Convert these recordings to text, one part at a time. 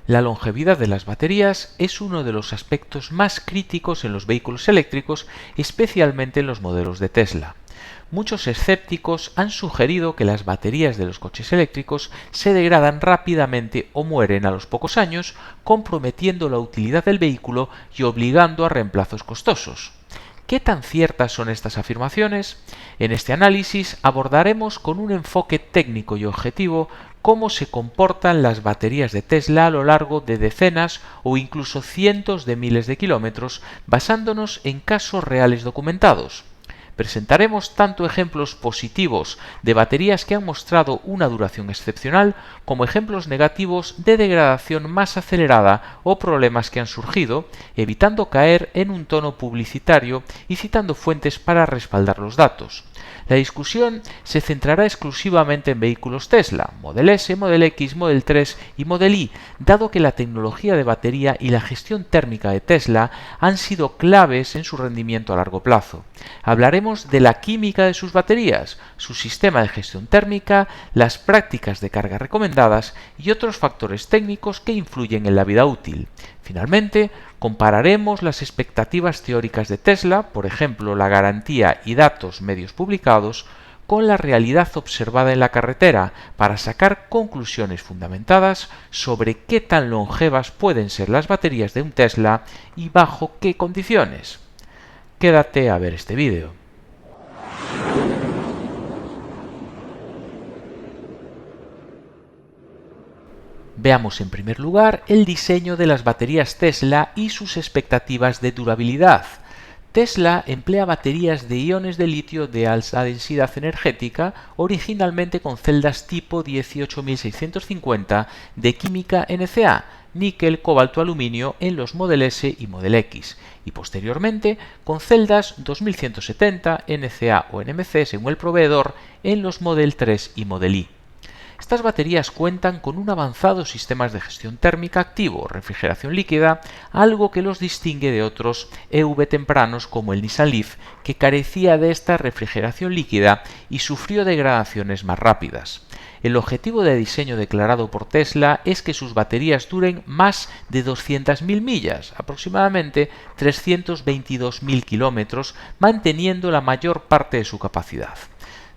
La longevidad de las baterías es uno de los aspectos más críticos en los vehículos eléctricos, especialmente en los modelos de Tesla. Muchos escépticos han sugerido que las baterías de los coches eléctricos se degradan rápidamente o mueren a los pocos años, comprometiendo la utilidad del vehículo y obligando a reemplazos costosos. ¿Qué tan ciertas son estas afirmaciones? En este análisis abordaremos con un enfoque técnico y objetivo cómo se comportan las baterías de Tesla a lo largo de decenas o incluso cientos de miles de kilómetros, basándonos en casos reales documentados. Presentaremos tanto ejemplos positivos de baterías que han mostrado una duración excepcional como ejemplos negativos de degradación más acelerada o problemas que han surgido, evitando caer en un tono publicitario y citando fuentes para respaldar los datos. La discusión se centrará exclusivamente en vehículos Tesla, Model S, Model X, Model 3 y Model Y, dado que la tecnología de batería y la gestión térmica de Tesla han sido claves en su rendimiento a largo plazo. Hablaremos de la química de sus baterías, su sistema de gestión térmica, las prácticas de carga recomendadas y otros factores técnicos que influyen en la vida útil. Finalmente, compararemos las expectativas teóricas de Tesla, por ejemplo, la garantía y datos medios publicados, con la realidad observada en la carretera para sacar conclusiones fundamentadas sobre qué tan longevas pueden ser las baterías de un Tesla y bajo qué condiciones. Quédate a ver este vídeo. Veamos en primer lugar el diseño de las baterías Tesla y sus expectativas de durabilidad. Tesla emplea baterías de iones de litio de alta densidad energética, originalmente con celdas tipo 18650 de química NCA, níquel, cobalto, aluminio en los Model S y Model X, y posteriormente con celdas 2170 NCA o NMC según el proveedor en los Model 3 y Model Y. Estas baterías cuentan con un avanzado sistema de gestión térmica activo, refrigeración líquida, algo que los distingue de otros EV tempranos como el Nissan Leaf, que carecía de esta refrigeración líquida y sufrió degradaciones más rápidas. El objetivo de diseño declarado por Tesla es que sus baterías duren más de 200.000 millas, aproximadamente 322.000 kilómetros, manteniendo la mayor parte de su capacidad.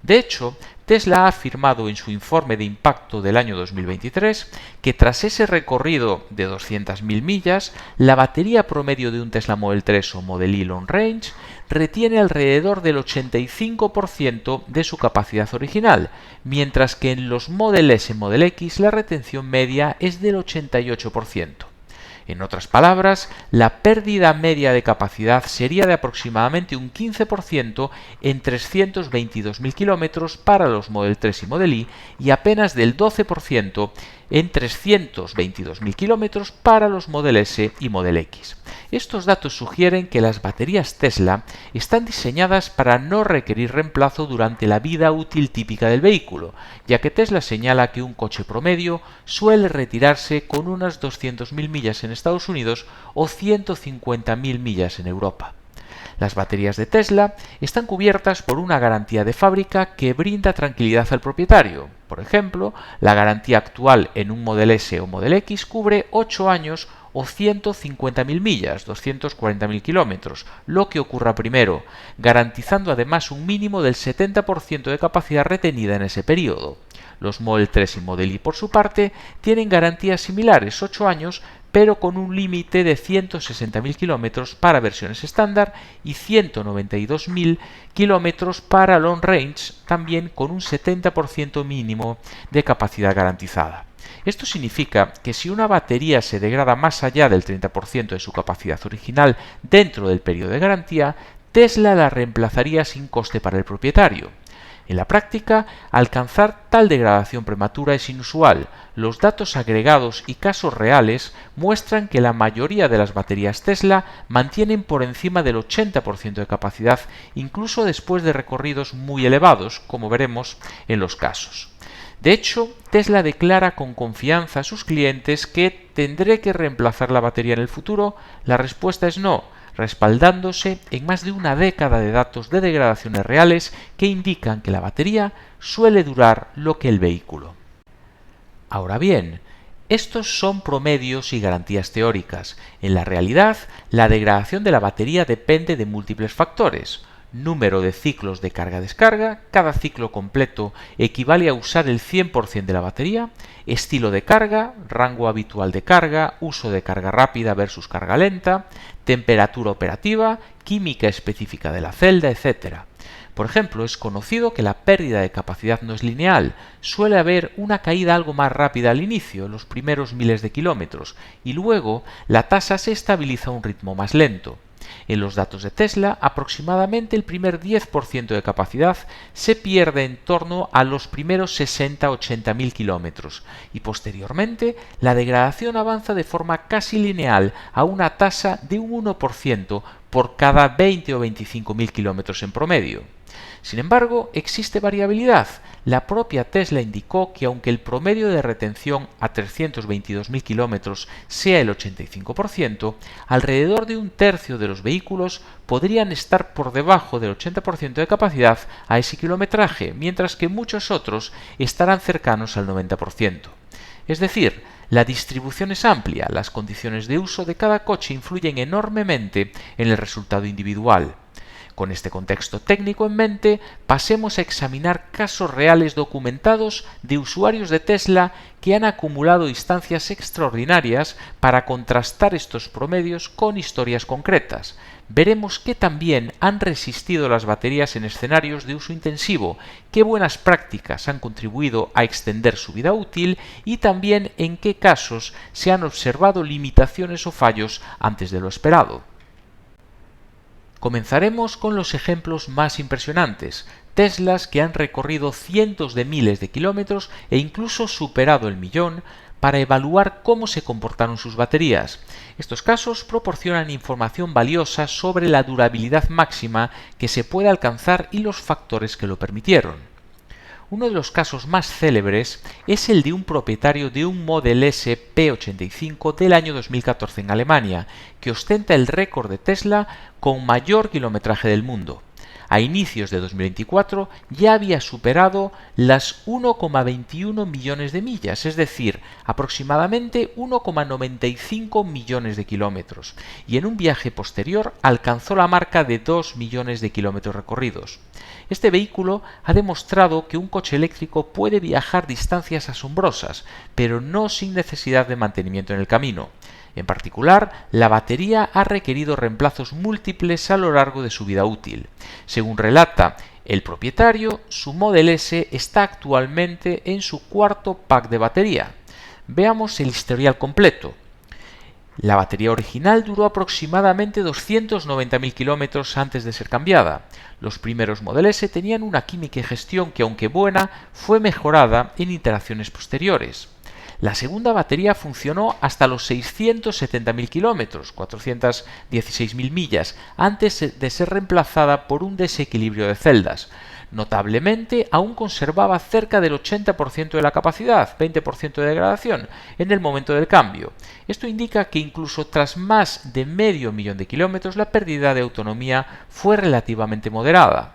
De hecho, Tesla ha afirmado en su informe de impacto del año 2023 que tras ese recorrido de 200.000 millas, la batería promedio de un Tesla Model 3 o Model Y Long Range retiene alrededor del 85% de su capacidad original, mientras que en los Model S y Model X la retención media es del 88%. En otras palabras, la pérdida media de capacidad sería de aproximadamente un 15% en 322.000 kilómetros para los Model 3 y Model Y apenas del 12% en 322.000 kilómetros para los Model S y Model X. Estos datos sugieren que las baterías Tesla están diseñadas para no requerir reemplazo durante la vida útil típica del vehículo, ya que Tesla señala que un coche promedio suele retirarse con unas 200.000 millas en Estados Unidos o 150.000 millas en Europa. Las baterías de Tesla están cubiertas por una garantía de fábrica que brinda tranquilidad al propietario. Por ejemplo, la garantía actual en un Model S o Model X cubre 8 años o 150.000 millas, 240.000 kilómetros, lo que ocurra primero, garantizando además un mínimo del 70% de capacidad retenida en ese periodo. Los Model 3 y Model Y, por su parte, tienen garantías similares, 8 años, pero con un límite de 160.000 kilómetros para versiones estándar y 192.000 kilómetros para long range, también con un 70% mínimo de capacidad garantizada. Esto significa que si una batería se degrada más allá del 30% de su capacidad original dentro del periodo de garantía, Tesla la reemplazaría sin coste para el propietario. En la práctica, alcanzar tal degradación prematura es inusual. Los datos agregados y casos reales muestran que la mayoría de las baterías Tesla mantienen por encima del 80% de capacidad, incluso después de recorridos muy elevados, como veremos en los casos. De hecho, Tesla declara con confianza a sus clientes que ¿tendré que reemplazar la batería en el futuro? La respuesta es no, respaldándose en más de una década de datos de degradaciones reales que indican que la batería suele durar lo que el vehículo. Ahora bien, Estos son promedios y garantías teóricas. En la realidad, la degradación de la batería depende de múltiples factores. Número de ciclos de carga-descarga, cada ciclo completo equivale a usar el 100% de la batería, estilo de carga, rango habitual de carga, uso de carga rápida versus carga lenta, temperatura operativa, química específica de la celda, etc. Por ejemplo, es conocido que la pérdida de capacidad no es lineal, suele haber una caída algo más rápida al inicio, en los primeros miles de kilómetros, y luego la tasa se estabiliza a un ritmo más lento. En los datos de Tesla, aproximadamente el primer 10% de capacidad se pierde en torno a los primeros 60-80 mil kilómetros y posteriormente la degradación avanza de forma casi lineal a una tasa de un 1% por cada 20 o 25 mil kilómetros en promedio. Sin embargo, existe variabilidad. La propia Tesla indicó que aunque el promedio de retención a 322.000 kilómetros sea el 85%, alrededor de un tercio de los vehículos podrían estar por debajo del 80% de capacidad a ese kilometraje, mientras que muchos otros estarán cercanos al 90%. Es decir, la distribución es amplia, las condiciones de uso de cada coche influyen enormemente en el resultado individual. Con este contexto técnico en mente, pasemos a examinar casos reales documentados de usuarios de Tesla que han acumulado distancias extraordinarias para contrastar estos promedios con historias concretas. Veremos que también han resistido las baterías en escenarios de uso intensivo, qué buenas prácticas han contribuido a extender su vida útil y también en qué casos se han observado limitaciones o fallos antes de lo esperado. Comenzaremos con los ejemplos más impresionantes, Teslas que han recorrido cientos de miles de kilómetros e incluso superado el millón para evaluar cómo se comportaron sus baterías. Estos casos proporcionan información valiosa sobre la durabilidad máxima que se puede alcanzar y los factores que lo permitieron. Uno de los casos más célebres es el de un propietario de un Model S P85 del año 2014 en Alemania, que ostenta el récord de Tesla con mayor kilometraje del mundo. A inicios de 2024 ya había superado las 1,21 millones de millas, es decir, aproximadamente 1,95 millones de kilómetros, y en un viaje posterior alcanzó la marca de 2 millones de kilómetros recorridos. Este vehículo ha demostrado que un coche eléctrico puede viajar distancias asombrosas, pero no sin necesidad de mantenimiento en el camino. En particular, la batería ha requerido reemplazos múltiples a lo largo de su vida útil. Según relata el propietario, su Model S está actualmente en su cuarto pack de batería. Veamos el historial completo. La batería original duró aproximadamente 290.000 kilómetros antes de ser cambiada. Los primeros Model S tenían una química y gestión que, aunque buena, fue mejorada en iteraciones posteriores. La segunda batería funcionó hasta los 670.000 kilómetros, 416.000 millas, antes de ser reemplazada por un desequilibrio de celdas. Notablemente, aún conservaba cerca del 80% de la capacidad, 20% de degradación, en el momento del cambio. Esto indica que incluso tras más de medio millón de kilómetros, la pérdida de autonomía fue relativamente moderada.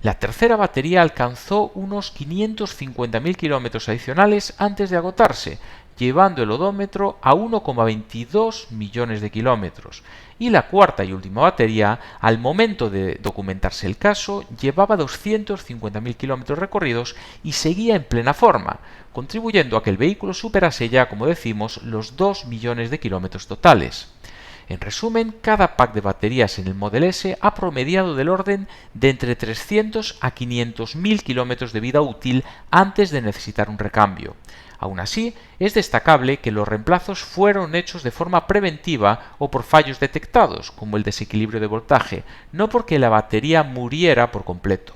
La tercera batería alcanzó unos 550.000 kilómetros adicionales antes de agotarse, llevando el odómetro a 1,22 millones de kilómetros. Y la cuarta y última batería, al momento de documentarse el caso, llevaba 250.000 kilómetros recorridos y seguía en plena forma, contribuyendo a que el vehículo superase ya, como decimos, los 2 millones de kilómetros totales. En resumen, cada pack de baterías en el Model S ha promediado del orden de entre 300 a 500.000 kilómetros de vida útil antes de necesitar un recambio. Aún así, es destacable que los reemplazos fueron hechos de forma preventiva o por fallos detectados, como el desequilibrio de voltaje, no porque la batería muriera por completo.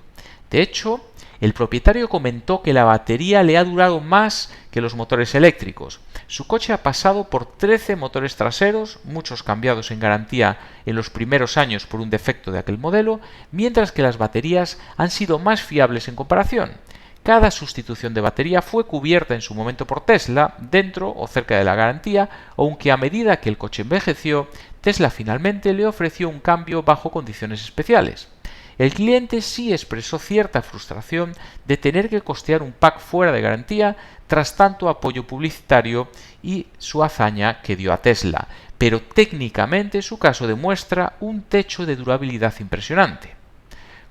De hecho, el propietario comentó que la batería le ha durado más que los motores eléctricos. Su coche ha pasado por 13 motores traseros, muchos cambiados en garantía en los primeros años por un defecto de aquel modelo, mientras que las baterías han sido más fiables en comparación. Cada sustitución de batería fue cubierta en su momento por Tesla, dentro o cerca de la garantía, aunque a medida que el coche envejeció, Tesla finalmente le ofreció un cambio bajo condiciones especiales. el cliente sí expresó cierta frustración de tener que costear un pack fuera de garantía tras tanto apoyo publicitario y su hazaña que dio a Tesla, pero técnicamente su caso demuestra un techo de durabilidad impresionante.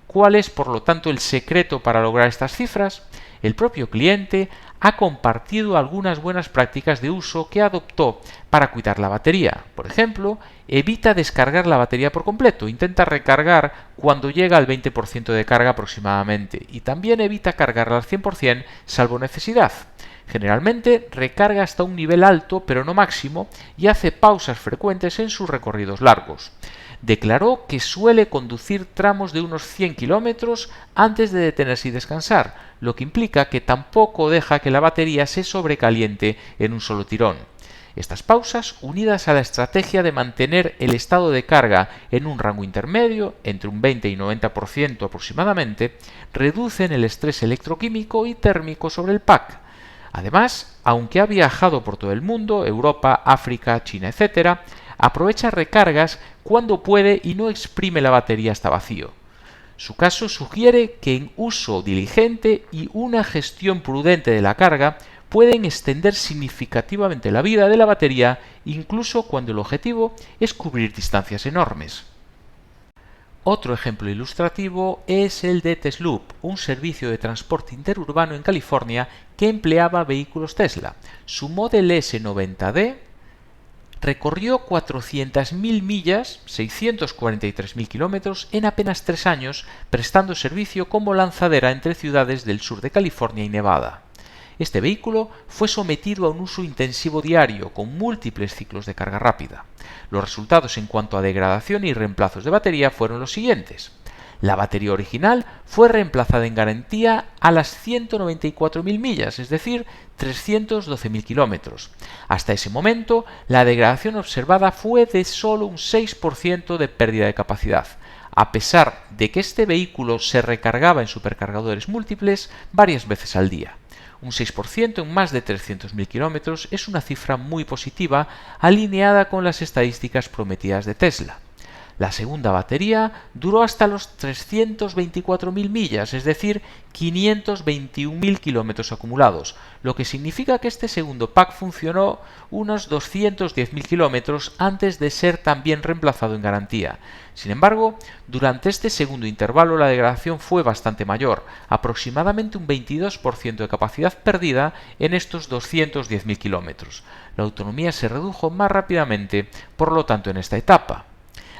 ¿Cuál es, por lo tanto, el secreto para lograr estas cifras? El propio cliente ha compartido algunas buenas prácticas de uso que adoptó para cuidar la batería. Por ejemplo, evita descargar la batería por completo, intenta recargar cuando llega al 20% de carga aproximadamente y también evita cargarla al 100% salvo necesidad. Generalmente recarga hasta un nivel alto pero no máximo y hace pausas frecuentes en sus recorridos largos. Declaró que suele conducir tramos de unos 100 kilómetros antes de detenerse y descansar, lo que implica que tampoco deja que la batería se sobrecaliente en un solo tirón. Estas pausas, unidas a la estrategia de mantener el estado de carga en un rango intermedio, entre un 20 y 90% aproximadamente, reducen el estrés electroquímico y térmico sobre el pack. Además, aunque ha viajado por todo el mundo, Europa, África, China, etc., aprovecha recargas cuando puede y no exprime la batería hasta vacío. Su caso sugiere que en uso diligente y una gestión prudente de la carga pueden extender significativamente la vida de la batería, incluso cuando el objetivo es cubrir distancias enormes. Otro ejemplo ilustrativo es el de Tesloop, un servicio de transporte interurbano en California que empleaba vehículos Tesla. Su Model S 90D recorrió 400.000 millas, 643.000 kilómetros, en apenas 3 años, prestando servicio como lanzadera entre ciudades del sur de California y Nevada. Este vehículo fue sometido a un uso intensivo diario, con múltiples ciclos de carga rápida. Los resultados en cuanto a degradación y reemplazos de batería fueron los siguientes. La batería original fue reemplazada en garantía a las 194.000 millas, es decir, 312.000 kilómetros. Hasta ese momento, la degradación observada fue de solo un 6% de pérdida de capacidad, a pesar de que este vehículo se recargaba en supercargadores múltiples varias veces al día. Un 6% en más de 300.000 kilómetros es una cifra muy positiva, alineada con las estadísticas prometidas de Tesla. La segunda batería duró hasta los 324.000 millas, es decir, 521.000 kilómetros acumulados, lo que significa que este segundo pack funcionó unos 210.000 kilómetros antes de ser también reemplazado en garantía. Sin embargo, durante este segundo intervalo la degradación fue bastante mayor, aproximadamente un 22% de capacidad perdida en estos 210.000 kilómetros. La autonomía se redujo más rápidamente, por lo tanto, en esta etapa.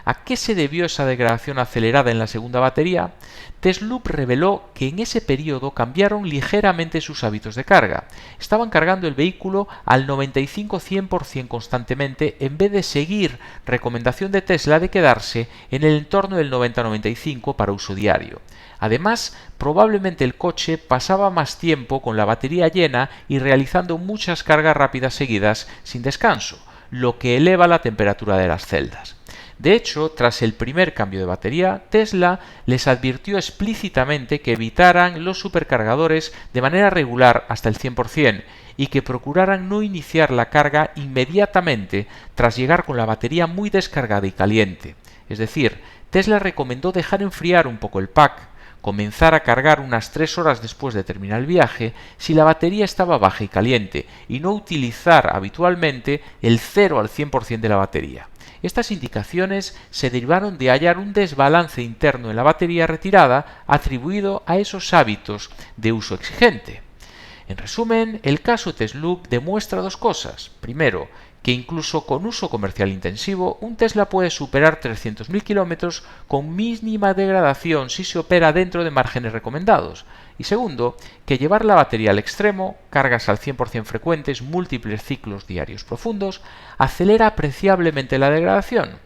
¿A qué se debió esa degradación acelerada en la segunda batería? Tesloop reveló que en ese periodo cambiaron ligeramente sus hábitos de carga. Estaban cargando el vehículo al 95-100% constantemente en vez de seguir recomendación de Tesla de quedarse en el entorno del 90-95% para uso diario. Además, probablemente el coche pasaba más tiempo con la batería llena y realizando muchas cargas rápidas seguidas sin descanso, lo que eleva la temperatura de las celdas. De hecho, tras el primer cambio de batería, Tesla les advirtió explícitamente que evitaran los supercargadores de manera regular hasta el 100% y que procuraran no iniciar la carga inmediatamente tras llegar con la batería muy descargada y caliente. Es decir, Tesla recomendó dejar enfriar un poco el pack, comenzar a cargar unas 3 horas después de terminar el viaje si la batería estaba baja y caliente y no utilizar habitualmente el 0 al 100% de la batería. Estas indicaciones se derivaron de hallar un desbalance interno en la batería retirada atribuido a esos hábitos de uso exigente. En resumen, el caso Tesloop demuestra dos cosas. Primero, que incluso con uso comercial intensivo, un Tesla puede superar 300.000 kilómetros con mínima degradación si se opera dentro de márgenes recomendados. Y segundo, que llevar la batería al extremo, cargas al 100% frecuentes, múltiples ciclos diarios profundos, acelera apreciablemente la degradación.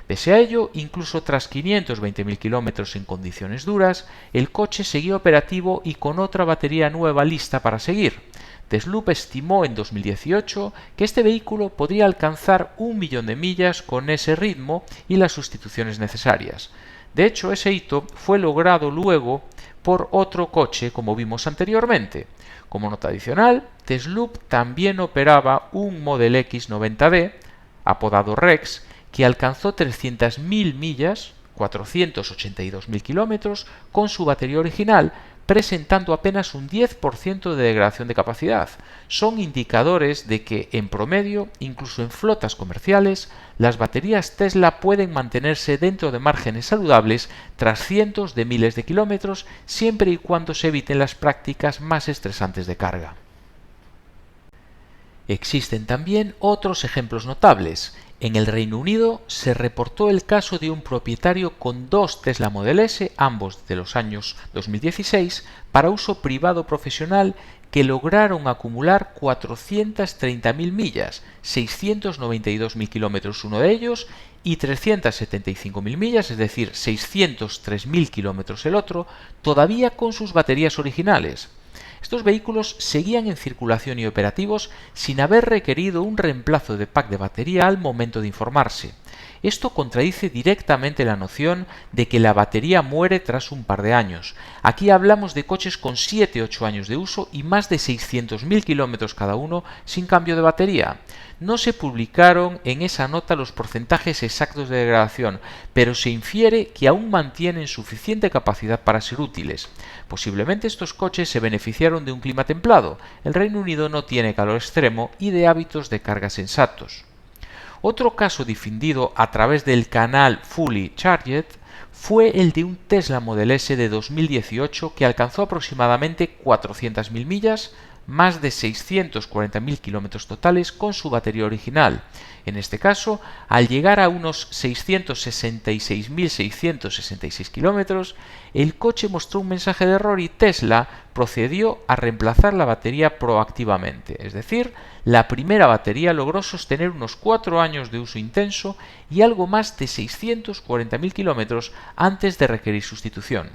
Pese a ello, incluso tras 520.000 kilómetros en condiciones duras, el coche seguía operativo y con otra batería nueva lista para seguir. Tesloop estimó en 2018 que este vehículo podría alcanzar 1 millón de millas con ese ritmo y las sustituciones necesarias. De hecho, ese hito fue logrado luego por otro coche, como vimos anteriormente. Como nota adicional, Tesloop también operaba un Model X 90D, apodado Rex, que alcanzó 300.000 millas, 482.000 kilómetros con su batería original, presentando apenas un 10% de degradación de capacidad. Son indicadores de que, en promedio, incluso en flotas comerciales, las baterías Tesla pueden mantenerse dentro de márgenes saludables tras cientos de miles de kilómetros, siempre y cuando se eviten las prácticas más estresantes de carga. Existen también otros ejemplos notables. En el Reino Unido se reportó el caso de un propietario con dos Tesla Model S, ambos de los años 2016, para uso privado profesional, que lograron acumular 430.000 millas, 692.000 kilómetros uno de ellos y 375.000 millas, es decir, 603.000 kilómetros el otro, todavía con sus baterías originales. Estos vehículos seguían en circulación y operativos sin haber requerido un reemplazo de pack de batería al momento de informarse. Esto contradice directamente la noción de que la batería muere tras un par de años. Aquí hablamos de coches con 7-8 años de uso y más de 600.000 kilómetros cada uno sin cambio de batería. No se publicaron en esa nota los porcentajes exactos de degradación, pero se infiere que aún mantienen suficiente capacidad para ser útiles. Posiblemente estos coches se beneficiaron de un clima templado. El Reino Unido no tiene calor extremo y de hábitos de carga sensatos. Otro caso difundido a través del canal Fully Charged fue el de un Tesla Model S de 2018 que alcanzó aproximadamente 400.000 millas, más de 640.000 kilómetros totales con su batería original. En este caso, al llegar a unos 666.666 kilómetros, el coche mostró un mensaje de error y Tesla procedió a reemplazar la batería proactivamente. Es decir, la primera batería logró sostener unos 4 años de uso intenso y algo más de 640.000 kilómetros antes de requerir sustitución.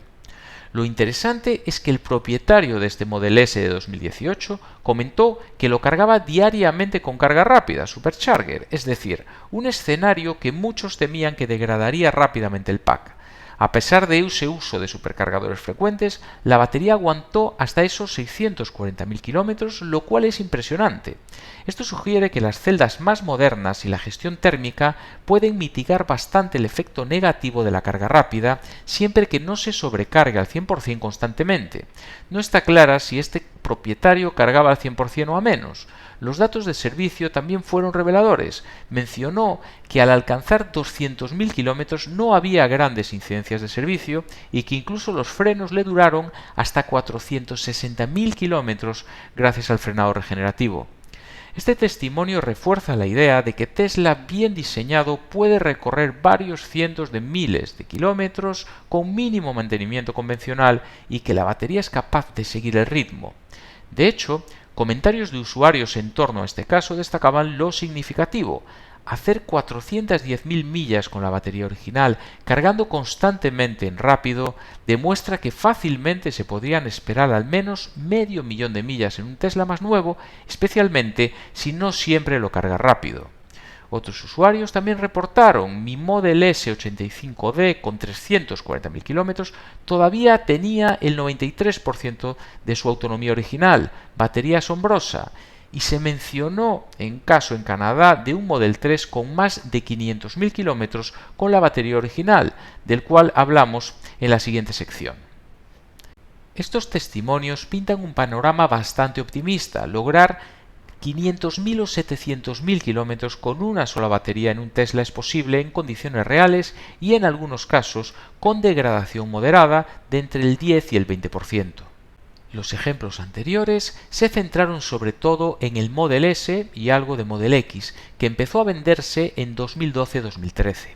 Lo interesante es que el propietario de este Model S de 2018 comentó que lo cargaba diariamente con carga rápida, Supercharger, es decir, un escenario que muchos temían que degradaría rápidamente el pack. A pesar de ese uso de supercargadores frecuentes, la batería aguantó hasta esos 640.000 kilómetros, lo cual es impresionante. Esto sugiere que las celdas más modernas y la gestión térmica pueden mitigar bastante el efecto negativo de la carga rápida, siempre que no se sobrecargue al 100% constantemente. No está clara si este propietario cargaba al 100% o a menos. Los datos de servicio también fueron reveladores. Mencionó que al alcanzar 200.000 kilómetros no había grandes incidencias de servicio y que incluso los frenos le duraron hasta 460.000 kilómetros gracias al frenado regenerativo. Este testimonio refuerza la idea de que Tesla bien diseñado puede recorrer varios cientos de miles de kilómetros con mínimo mantenimiento convencional y que la batería es capaz de seguir el ritmo. De hecho, comentarios de usuarios en torno a este caso destacaban lo significativo. Hacer 410.000 millas con la batería original cargando constantemente en rápido demuestra que fácilmente se podrían esperar al menos 500.000 de millas en un Tesla más nuevo, especialmente si no siempre lo carga rápido. Otros usuarios también reportaron: mi Model S 85D con 340.000 kilómetros todavía tenía el 93% de su autonomía original, batería asombrosa. Y se mencionó en Canadá de un Model 3 con más de 500.000 kilómetros con la batería original, del cual hablamos en la siguiente sección. Estos testimonios pintan un panorama bastante optimista. Lograr 500.000 o 700.000 kilómetros con una sola batería en un Tesla es posible en condiciones reales y en algunos casos con degradación moderada de entre el 10 y el 20%. Los ejemplos anteriores se centraron sobre todo en el Model S y algo de Model X, que empezó a venderse en 2012-2013.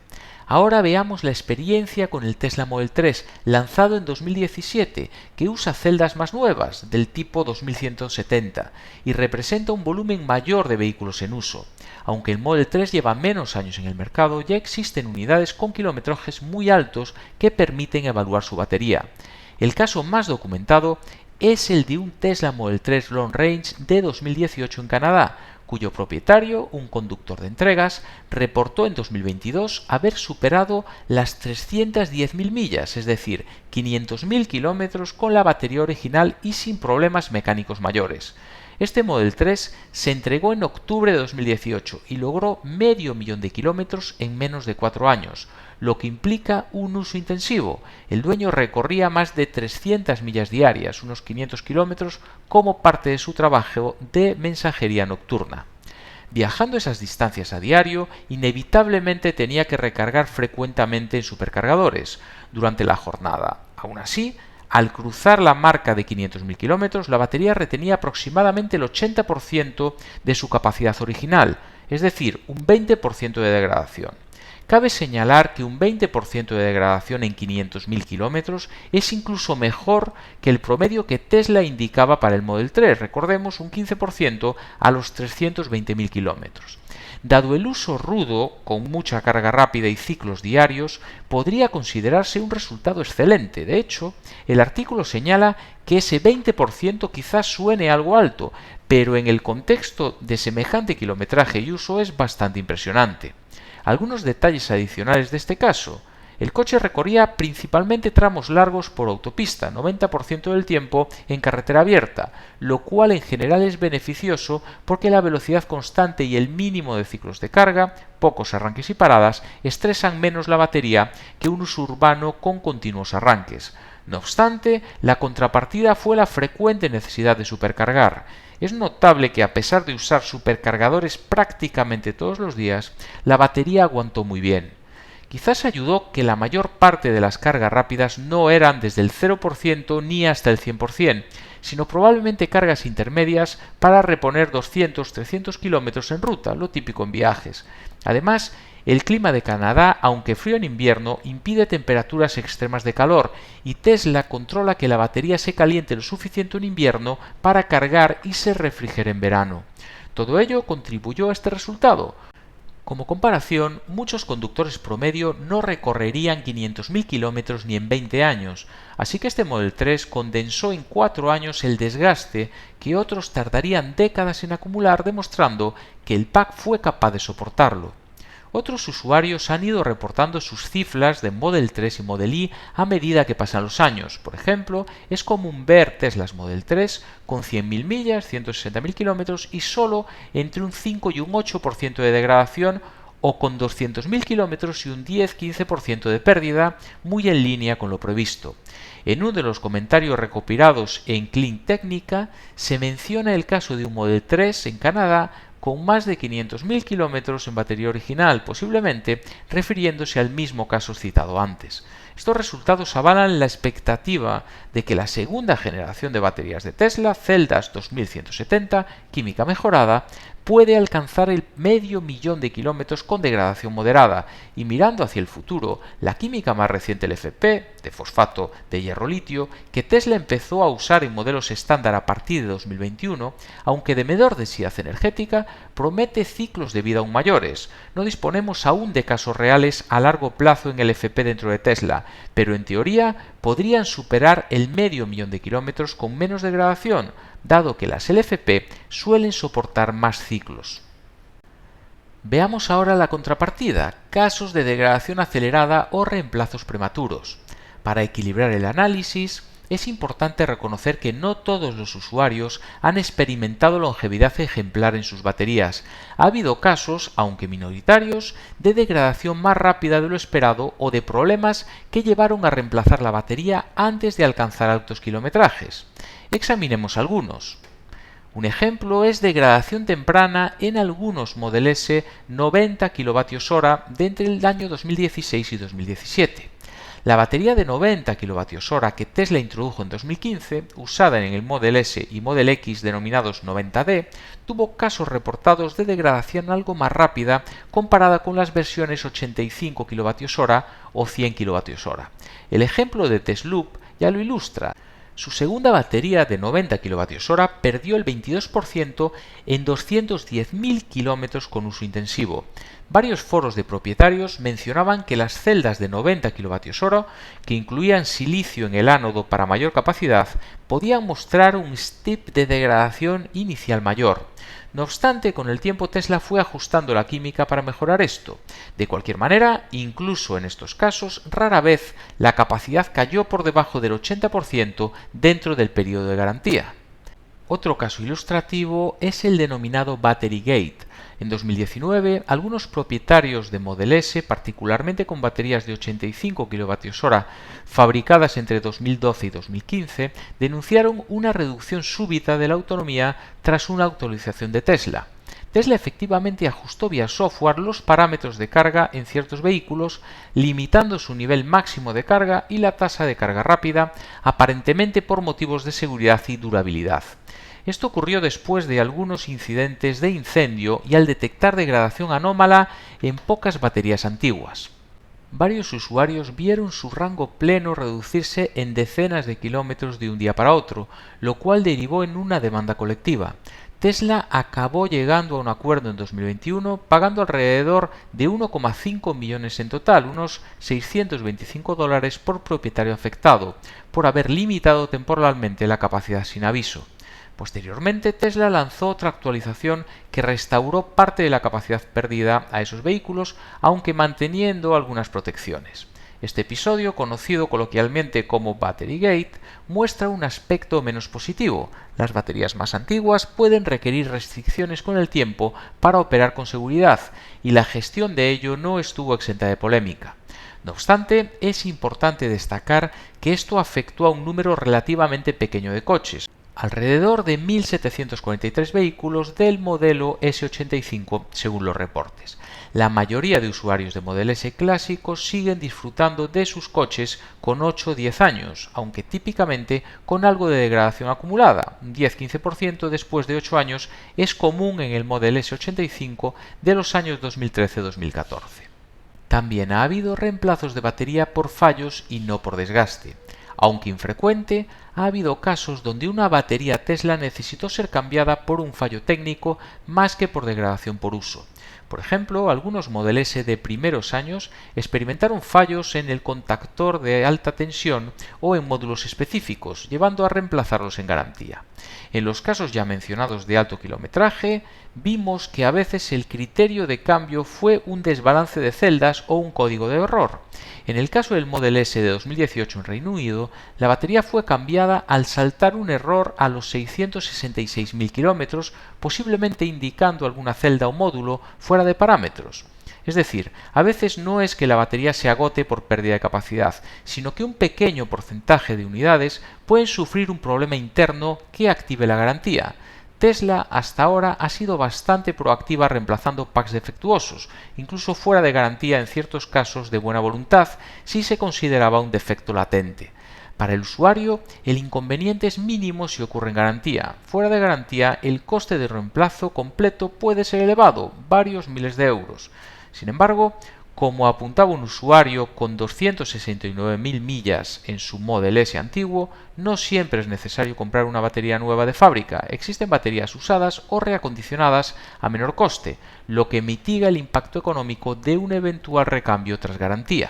Ahora veamos la experiencia con el Tesla Model 3, lanzado en 2017, que usa celdas más nuevas, del tipo 2170, y representa un volumen mayor de vehículos en uso. Aunque el Model 3 lleva menos años en el mercado, ya existen unidades con kilometrajes muy altos que permiten evaluar su batería. El caso más documentado es el de un Tesla Model 3 Long Range de 2018 en Canadá, cuyo propietario, un conductor de entregas, reportó en 2022 haber superado las 310.000 millas, es decir, 500.000 kilómetros con la batería original y sin problemas mecánicos mayores. Este Model 3 se entregó en octubre de 2018 y logró medio millón de kilómetros en menos de 4 años, lo que implica un uso intensivo. El dueño recorría más de 300 millas diarias, unos 500 kilómetros, como parte de su trabajo de mensajería nocturna. Viajando esas distancias a diario, inevitablemente tenía que recargar frecuentemente en supercargadores durante la jornada. Aún así, al cruzar la marca de 500.000 kilómetros, la batería retenía aproximadamente el 80% de su capacidad original, es decir, un 20% de degradación. Cabe señalar que un 20% de degradación en 500.000 kilómetros es incluso mejor que el promedio que Tesla indicaba para el Model 3, recordemos un 15% a los 320.000 kilómetros. Dado el uso rudo, con mucha carga rápida y ciclos diarios, podría considerarse un resultado excelente. De hecho, el artículo señala que ese 20% quizás suene algo alto, pero en el contexto de semejante kilometraje y uso es bastante impresionante. Algunos detalles adicionales de este caso. El coche recorría principalmente tramos largos por autopista, 90% del tiempo en carretera abierta, lo cual en general es beneficioso porque la velocidad constante y el mínimo de ciclos de carga, pocos arranques y paradas, estresan menos la batería que un uso urbano con continuos arranques. No obstante, la contrapartida fue la frecuente necesidad de supercargar. Es notable que a pesar de usar supercargadores prácticamente todos los días, la batería aguantó muy bien. Quizás ayudó que la mayor parte de las cargas rápidas no eran desde el 0% ni hasta el 100%, sino probablemente cargas intermedias para reponer 200-300 kilómetros en ruta, lo típico en viajes. Además, el clima de Canadá, aunque frío en invierno, impide temperaturas extremas de calor y Tesla controla que la batería se caliente lo suficiente en invierno para cargar y se refrigere en verano. Todo ello contribuyó a este resultado. Como comparación, muchos conductores promedio no recorrerían 500.000 kilómetros ni en 20 años, así que este Model 3 condensó en 4 años el desgaste que otros tardarían décadas en acumular, demostrando que el pack fue capaz de soportarlo. Otros usuarios han ido reportando sus cifras de Model 3 y Model Y a medida que pasan los años. Por ejemplo, es común ver Teslas Model 3 con 100.000 millas, 160.000 kilómetros y solo entre un 5 y un 8% de degradación, o con 200.000 kilómetros y un 10-15% de pérdida, muy en línea con lo previsto. En uno de los comentarios recopilados en Clean Technica se menciona el caso de un Model 3 en Canadá con más de 500.000 kilómetros en batería original, posiblemente refiriéndose al mismo caso citado antes. Estos resultados avalan la expectativa de que la segunda generación de baterías de Tesla, celdas 2170, química mejorada, puede alcanzar el medio millón de kilómetros con degradación moderada, y mirando hacia el futuro, la química más reciente LFP, de fosfato de hierro-litio, que Tesla empezó a usar en modelos estándar a partir de 2021, aunque de menor densidad energética, promete ciclos de vida aún mayores. No disponemos aún de casos reales a largo plazo en LFP dentro de Tesla, pero en teoría podrían superar el medio millón de kilómetros con menos degradación, dado que las LFP suelen soportar más ciclos. Veamos ahora la contrapartida, casos de degradación acelerada o reemplazos prematuros. Para equilibrar el análisis, es importante reconocer que no todos los usuarios han experimentado longevidad ejemplar en sus baterías. Ha habido casos, aunque minoritarios, de degradación más rápida de lo esperado o de problemas que llevaron a reemplazar la batería antes de alcanzar altos kilometrajes. Examinemos algunos. Un ejemplo es degradación temprana en algunos Model S 90 kWh de entre el año 2016 y 2017. La batería de 90 kWh que Tesla introdujo en 2015, usada en el Model S y Model X denominados 90D, tuvo casos reportados de degradación algo más rápida comparada con las versiones 85 kWh o 100 kWh. El ejemplo de Tesloop ya lo ilustra. Su segunda batería de 90 kWh perdió el 22% en 210.000 kilómetros con uso intensivo. Varios foros de propietarios mencionaban que las celdas de 90 kWh, que incluían silicio en el ánodo para mayor capacidad, podían mostrar un step de degradación inicial mayor. No obstante, con el tiempo Tesla fue ajustando la química para mejorar esto. De cualquier manera, incluso en estos casos, rara vez la capacidad cayó por debajo del 80% dentro del periodo de garantía. Otro caso ilustrativo es el denominado Battery Gate. En 2019, algunos propietarios de Model S, particularmente con baterías de 85 kWh fabricadas entre 2012 y 2015, denunciaron una reducción súbita de la autonomía tras una actualización de Tesla. Tesla efectivamente ajustó vía software los parámetros de carga en ciertos vehículos, limitando su nivel máximo de carga y la tasa de carga rápida, aparentemente por motivos de seguridad y durabilidad. Esto ocurrió después de algunos incidentes de incendio y al detectar degradación anómala en pocas baterías antiguas. Varios usuarios vieron su rango pleno reducirse en decenas de kilómetros de un día para otro, lo cual derivó en una demanda colectiva. Tesla acabó llegando a un acuerdo en 2021 pagando alrededor de 1,5 millones en total, unos $625 por propietario afectado, por haber limitado temporalmente la capacidad sin aviso. Posteriormente, Tesla lanzó otra actualización que restauró parte de la capacidad perdida a esos vehículos, aunque manteniendo algunas protecciones. Este episodio, conocido coloquialmente como Battery Gate, muestra un aspecto menos positivo. Las baterías más antiguas pueden requerir restricciones con el tiempo para operar con seguridad, y la gestión de ello no estuvo exenta de polémica. No obstante, es importante destacar que esto afectó a un número relativamente pequeño de coches, alrededor de 1.743 vehículos del modelo S85 según los reportes. La mayoría de usuarios de Model S clásicos siguen disfrutando de sus coches con 8 o 10 años, aunque típicamente con algo de degradación acumulada. Un 10-15% después de 8 años es común en el Model S85 de los años 2013-2014. También ha habido reemplazos de batería por fallos y no por desgaste. Aunque infrecuente, ha habido casos donde una batería Tesla necesitó ser cambiada por un fallo técnico más que por degradación por uso. Por ejemplo, algunos Model S de primeros años experimentaron fallos en el contactor de alta tensión o en módulos específicos, llevando a reemplazarlos en garantía. En los casos ya mencionados de alto kilometraje, vimos que a veces el criterio de cambio fue un desbalance de celdas o un código de error. En el caso del Model S de 2018 en Reino Unido, la batería fue cambiada al saltar un error a los 666.000 kilómetros, posiblemente indicando alguna celda o módulo fuera de parámetros. Es decir, a veces no es que la batería se agote por pérdida de capacidad, sino que un pequeño porcentaje de unidades pueden sufrir un problema interno que active la garantía. Tesla hasta ahora ha sido bastante proactiva reemplazando packs defectuosos, incluso fuera de garantía en ciertos casos de buena voluntad si se consideraba un defecto latente. Para el usuario, el inconveniente es mínimo si ocurre en garantía. Fuera de garantía, el coste de reemplazo completo puede ser elevado, varios miles de euros. Sin embargo, como apuntaba un usuario con 269.000 millas en su Model S antiguo, no siempre es necesario comprar una batería nueva de fábrica. Existen baterías usadas o reacondicionadas a menor coste, lo que mitiga el impacto económico de un eventual recambio tras garantía.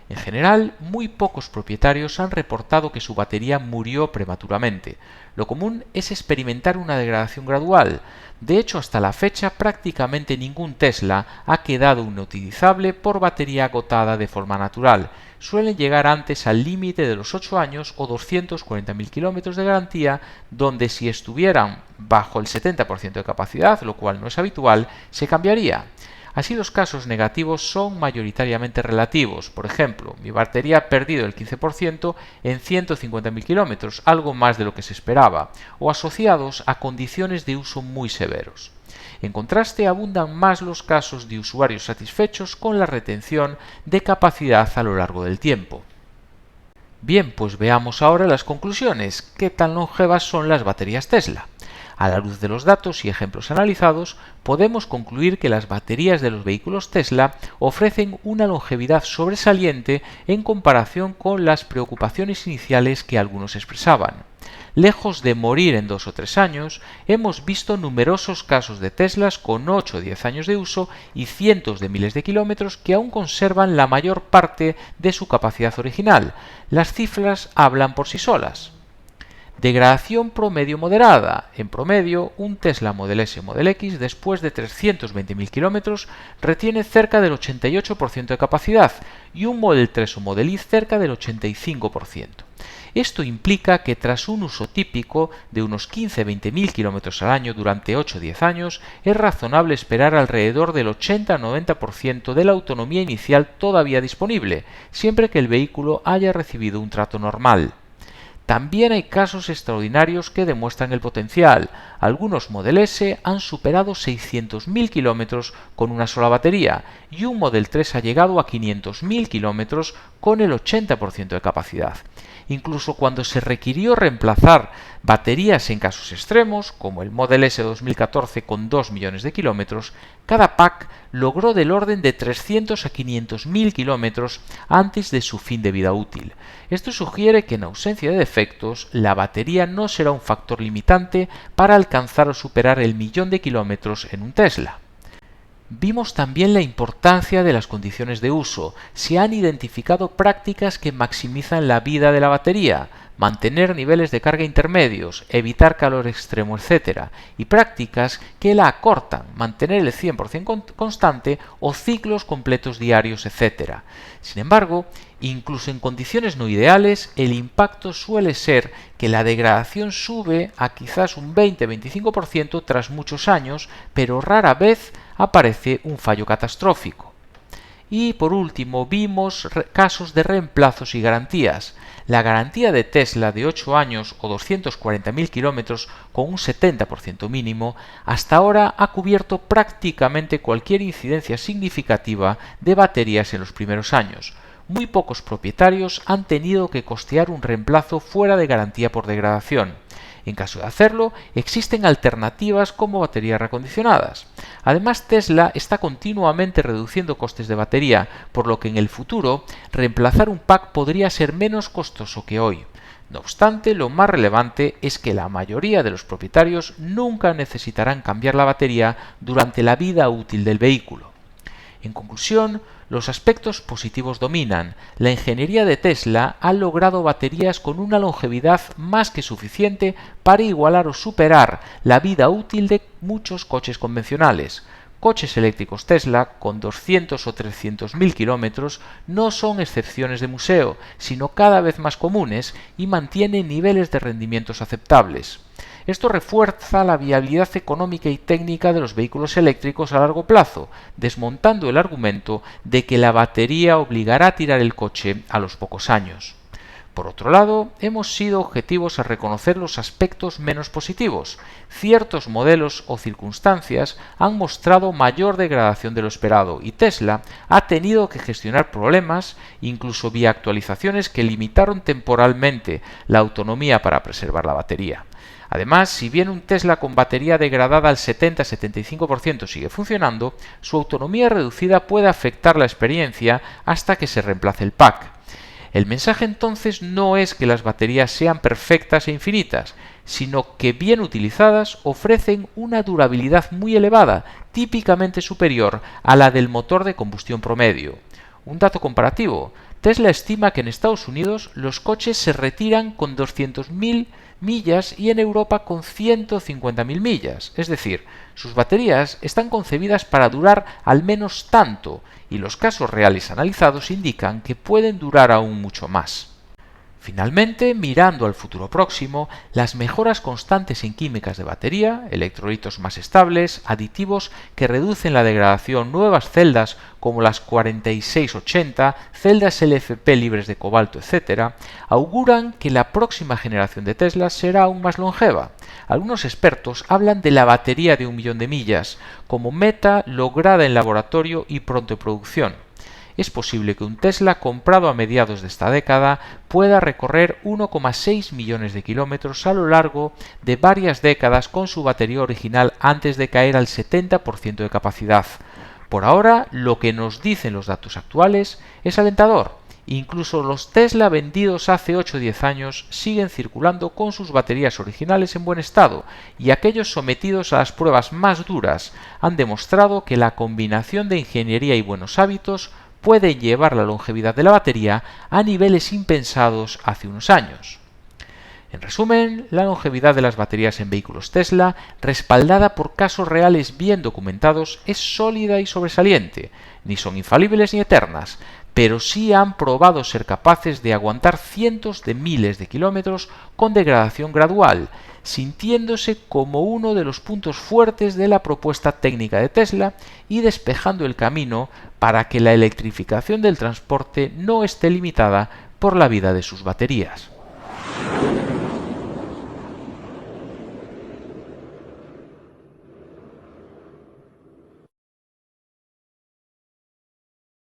En general, muy pocos propietarios han reportado que su batería murió prematuramente. Lo común es experimentar una degradación gradual. De hecho, hasta la fecha prácticamente ningún Tesla ha quedado inutilizable por batería agotada de forma natural. Suelen llegar antes al límite de los 8 años o 240.000 kilómetros de garantía, donde si estuvieran bajo el 70% de capacidad, lo cual no es habitual, se cambiaría. Así los casos negativos son mayoritariamente relativos. Por ejemplo, mi batería ha perdido el 15% en 150.000 kilómetros, algo más de lo que se esperaba, o asociados a condiciones de uso muy severos. En contraste, abundan más los casos de usuarios satisfechos con la retención de capacidad a lo largo del tiempo. Bien, pues veamos ahora las conclusiones. ¿Qué tan longevas son las baterías Tesla? A la luz de los datos y ejemplos analizados, podemos concluir que las baterías de los vehículos Tesla ofrecen una longevidad sobresaliente en comparación con las preocupaciones iniciales que algunos expresaban. Lejos de morir en 2 o 3 años, hemos visto numerosos casos de Teslas con 8 o 10 años de uso y cientos de miles de kilómetros que aún conservan la mayor parte de su capacidad original. Las cifras hablan por sí solas. Degradación promedio moderada. En promedio, un Tesla Model S o Model X después de 320.000 kilómetros retiene cerca del 88% de capacidad y un Model 3 o Model Y cerca del 85%. Esto implica que tras un uso típico de unos 15-20.000 kilómetros al año durante 8 o 10 años, es razonable esperar alrededor del 80-90% de la autonomía inicial todavía disponible, siempre que el vehículo haya recibido un trato normal. También hay casos extraordinarios que demuestran el potencial. Algunos Model S han superado 600.000 kilómetros con una sola batería y un Model 3 ha llegado a 500.000 kilómetros con el 80% de capacidad. Incluso cuando se requirió reemplazar baterías en casos extremos, como el Model S 2014 con 2 millones de kilómetros, cada pack logró del orden de 300 a 500.000 kilómetros antes de su fin de vida útil. Esto sugiere que en ausencia de defectos, la batería no será un factor limitante para alcanzar o superar el 1.000.000 de kilómetros en un Tesla. Vimos también la importancia de las condiciones de uso. Se han identificado prácticas que maximizan la vida de la batería, mantener niveles de carga intermedios, evitar calor extremo, etc. y prácticas que la acortan, mantener el 100% constante o ciclos completos diarios, etc. Sin embargo, incluso en condiciones no ideales, el impacto suele ser que la degradación sube a quizás un 20-25% tras muchos años, pero rara vez aparece un fallo catastrófico. Y por último, vimos casos de reemplazos y garantías. La garantía de Tesla de 8 años o 240.000 kilómetros con un 70% mínimo hasta ahora ha cubierto prácticamente cualquier incidencia significativa de baterías en los primeros años. Muy pocos propietarios han tenido que costear un reemplazo fuera de garantía por degradación. En caso de hacerlo, existen alternativas como baterías reacondicionadas. Además, Tesla está continuamente reduciendo costes de batería, por lo que en el futuro reemplazar un pack podría ser menos costoso que hoy. No obstante, lo más relevante es que la mayoría de los propietarios nunca necesitarán cambiar la batería durante la vida útil del vehículo. En conclusión, los aspectos positivos dominan. La ingeniería de Tesla ha logrado baterías con una longevidad más que suficiente para igualar o superar la vida útil de muchos coches convencionales. Coches eléctricos Tesla con 200 o 300.000 kilómetros no son excepciones de museo, sino cada vez más comunes y mantienen niveles de rendimientos aceptables. Esto refuerza la viabilidad económica y técnica de los vehículos eléctricos a largo plazo, desmontando el argumento de que la batería obligará a tirar el coche a los pocos años. Por otro lado, hemos sido objetivos a reconocer los aspectos menos positivos. Ciertos modelos o circunstancias han mostrado mayor degradación de lo esperado y Tesla ha tenido que gestionar problemas, incluso vía actualizaciones que limitaron temporalmente la autonomía para preservar la batería. Además, si bien un Tesla con batería degradada al 70-75% sigue funcionando, su autonomía reducida puede afectar la experiencia hasta que se reemplace el pack. El mensaje entonces no es que las baterías sean perfectas e infinitas, sino que bien utilizadas ofrecen una durabilidad muy elevada, típicamente superior a la del motor de combustión promedio. Un dato comparativo: Tesla estima que en Estados Unidos los coches se retiran con 200.000 millas y en Europa con 150.000 millas, es decir, sus baterías están concebidas para durar al menos tanto y los casos reales analizados indican que pueden durar aún mucho más. Finalmente, mirando al futuro próximo, las mejoras constantes en químicas de batería, electrolitos más estables, aditivos que reducen la degradación, nuevas celdas como las 4680, celdas LFP libres de cobalto, etc., auguran que la próxima generación de Tesla será aún más longeva. Algunos expertos hablan de la batería de 1.000.000 de millas como meta lograda en laboratorio y pronto en producción. Es posible que un Tesla comprado a mediados de esta década pueda recorrer 1,6 millones de kilómetros a lo largo de varias décadas con su batería original antes de caer al 70% de capacidad. Por ahora, lo que nos dicen los datos actuales es alentador. Incluso los Tesla vendidos hace 8 o 10 años siguen circulando con sus baterías originales en buen estado y aquellos sometidos a las pruebas más duras han demostrado que la combinación de ingeniería y buenos hábitos puede llevar la longevidad de la batería a niveles impensados hace unos años. En resumen, la longevidad de las baterías en vehículos Tesla, respaldada por casos reales bien documentados, es sólida y sobresaliente. Ni son infalibles ni eternas, pero sí han probado ser capaces de aguantar cientos de miles de kilómetros con degradación gradual, sintiéndose como uno de los puntos fuertes de la propuesta técnica de Tesla y despejando el camino para que la electrificación del transporte no esté limitada por la vida de sus baterías.